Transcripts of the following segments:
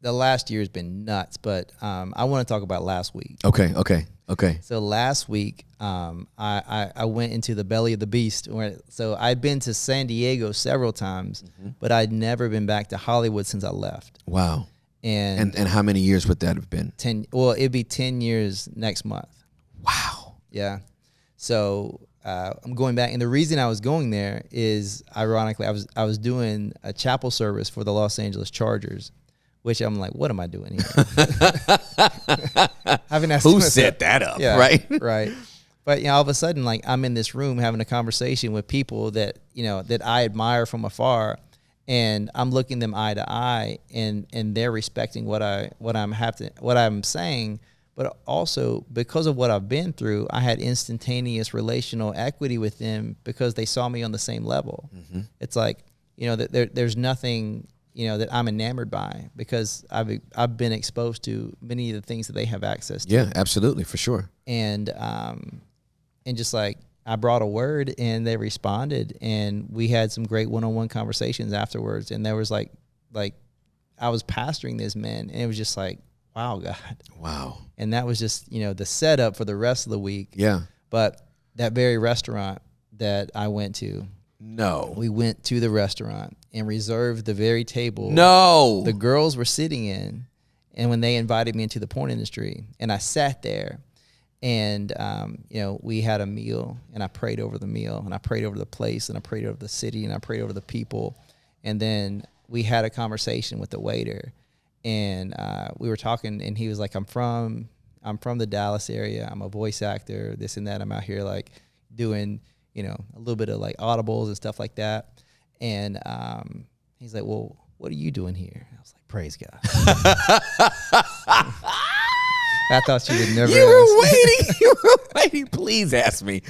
the last year has been nuts, but I want to talk about last week. Okay. So last week, I went into the belly of the beast. So I'd been to San Diego several times, but I'd never been back to Hollywood since I left. Wow. And how many years would that have been? 10. Well, it'd be 10 years next month. Wow. Yeah. So I'm going back, and the reason I was going there is, ironically, I was doing a chapel service for the Los Angeles Chargers, which I'm like, what am I doing here? Who set that up? Yeah, right. Right. But all of a sudden, like, I'm in this room having a conversation with people that that I admire from afar, and I'm looking them eye to eye, and they're respecting what I'm saying. But also, because of what I've been through, I had instantaneous relational equity with them because they saw me on the same level. It's like, that there's nothing, that I'm enamored by, because I've been exposed to many of the things that they have access to. Yeah, absolutely, for sure. And just like, I brought a word and they responded, and we had some great one-on-one conversations afterwards. And there was like I was pastoring this man, and it was just like, wow, God. Wow. And that was just, the setup for the rest of the week. Yeah. But that very restaurant that I went to, we went to the restaurant and reserved the very table the girls were sitting in. And when they invited me into the porn industry, and I sat there, and, we had a meal, and I prayed over the meal, and I prayed over the place, and I prayed over the city, and I prayed over the people. And then we had a conversation with the waiter. And we were talking, and he was like, I'm from the Dallas area. I'm a voice actor, this and that. I'm out here like doing, a little bit of like audibles and stuff like that. And he's like, well, what are you doing here? I was like, praise God. I thought she would never. You were waiting. Please ask me.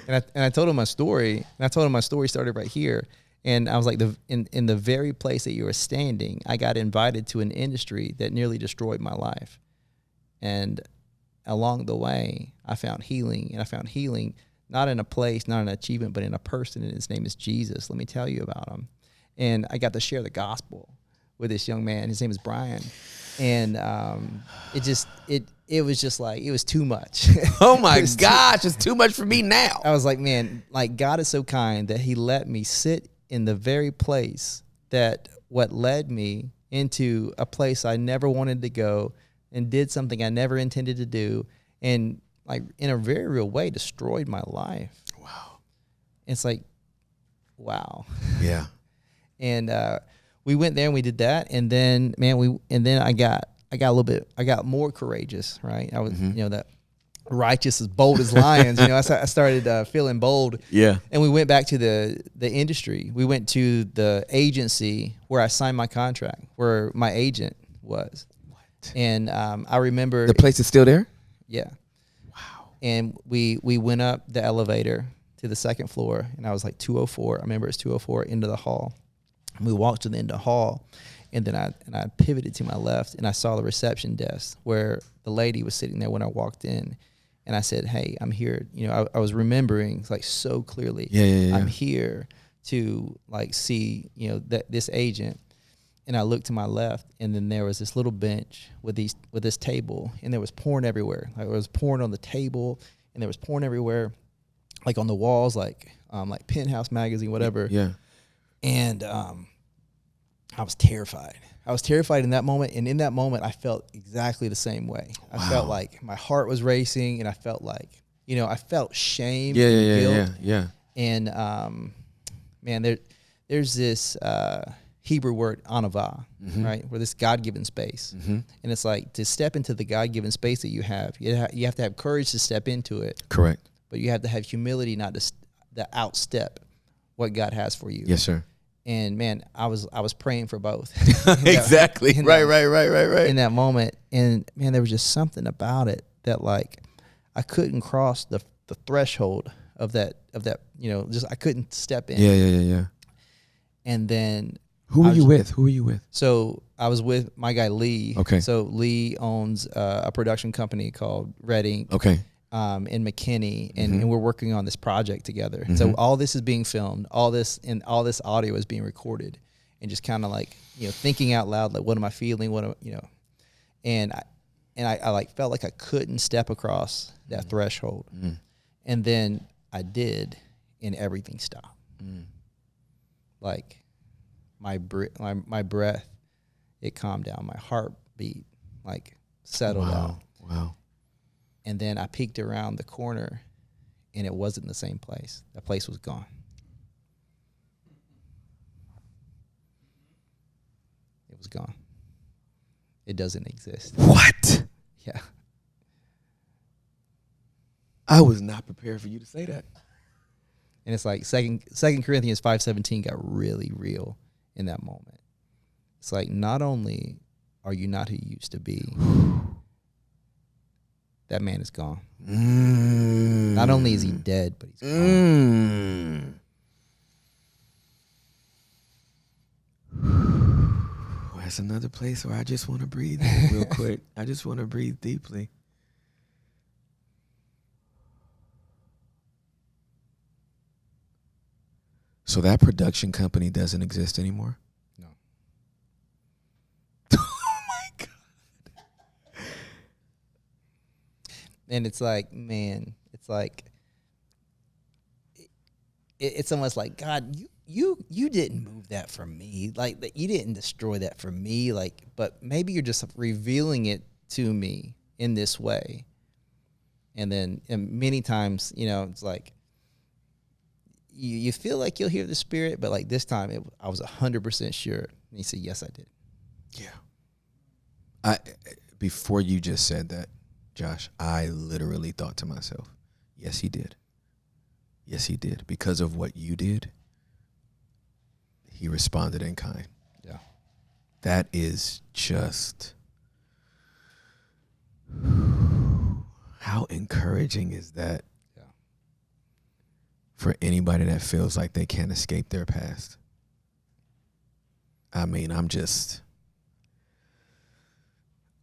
And I told him my story. And I told him my story started right here. And I was like, in the very place that you were standing, I got invited to an industry that nearly destroyed my life. And along the way, I found healing. And I found healing not in a place, not an achievement, but in a person. And his name is Jesus. Let me tell you about him. And I got to share the gospel with this young man. His name is Brian. And it was just like, it was too much. Oh my gosh, it's too much for me now. I was like, man, like, God is so kind that he let me sit in the very place that what led me into a place I never wanted to go, and did something I never intended to do, and like, in a very real way, destroyed my life. Wow. It's like, wow. Yeah. And we went there and we did that, and then I got more courageous, right? I was that righteous as bold as lions. I started feeling bold. Yeah. And we went back to the industry. We went to the agency where I signed my contract, where my agent was. What? And I remember the place is still there. Yeah. Wow. And we went up the elevator to the second floor, and I was like 204. I remember it's 204 into the hall. And we walked to the end of the hall, and then I pivoted to my left, and I saw the reception desk where the lady was sitting there when I walked in. And I said, hey, I'm here. I was remembering like so clearly. Yeah. I'm here to like see, this agent. And I looked to my left, and then there was this little bench with this table, and there was porn everywhere. Like, there was porn on the table, and there was porn everywhere, like on the walls, like Penthouse magazine, whatever. Yeah. And I was terrified. I was terrified in that moment, and in that moment, I felt exactly the same way. Wow. I felt like my heart was racing, and I felt like, I felt shame and guilt. Yeah. And, man, there's this Hebrew word, anava, right, where this God-given space. And it's like, to step into the God-given space that you have to have courage to step into it. Correct. But you have to have humility not to outstep what God has for you. Yes, sir. And man, I was praying for both. Exactly. Right. In that moment. And man, there was just something about it that, like, I couldn't cross the threshold of that, just I couldn't step in. Yeah. And then Who were you with? So I was with my guy Lee. Okay. So Lee owns a production company called Red Ink. Okay. In McKinney, and we're working on this project together. So all this is being filmed, all this audio is being recorded, and just kind of like, thinking out loud, like, what am I feeling? And I like felt like I couldn't step across that threshold. And then I did, and everything stopped. Like my breath, it calmed down. My heartbeat like settled out. Wow. And then I peeked around the corner, and it wasn't the same place. That place was gone. It was gone. It doesn't exist. What? Yeah. I was not prepared for you to say that. And it's like Second Corinthians 5:17 got really real in that moment. It's like, not only are you not who you used to be, that man is gone. Not only is he dead, but he's gone. That's another place where I just want to breathe real quick. I just want to breathe deeply. So that production company doesn't exist anymore? No. Oh my God. And it's like, man, it's like, it's almost like, God, you didn't move that for me. Like, you didn't destroy that for me. Like, but maybe you're just revealing it to me in this way. And then many times, it's like, you feel like you'll hear the Spirit, but like this time I was 100% sure. And he said, yes, I did. Yeah. Before you just said that, Josh, I literally thought to myself, yes, he did. Yes, he did. Because of what you did, he responded in kind. Yeah. That is just, how encouraging is that? Yeah. For anybody that feels like they can't escape their past. I mean,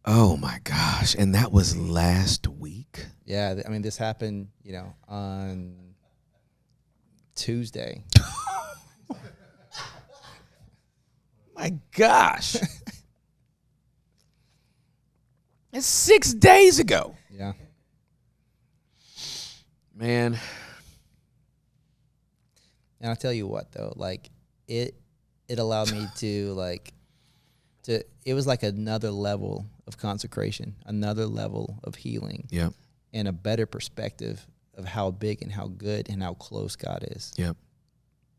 oh my gosh. And that was last week? Yeah, I mean, this happened, on Tuesday. My gosh. It's 6 days ago. Yeah. Man. And I'll tell you what, though, like, it allowed me to it was like another level of consecration, another level of healing. Yep. And a better perspective of how big and how good and how close God is. Yep.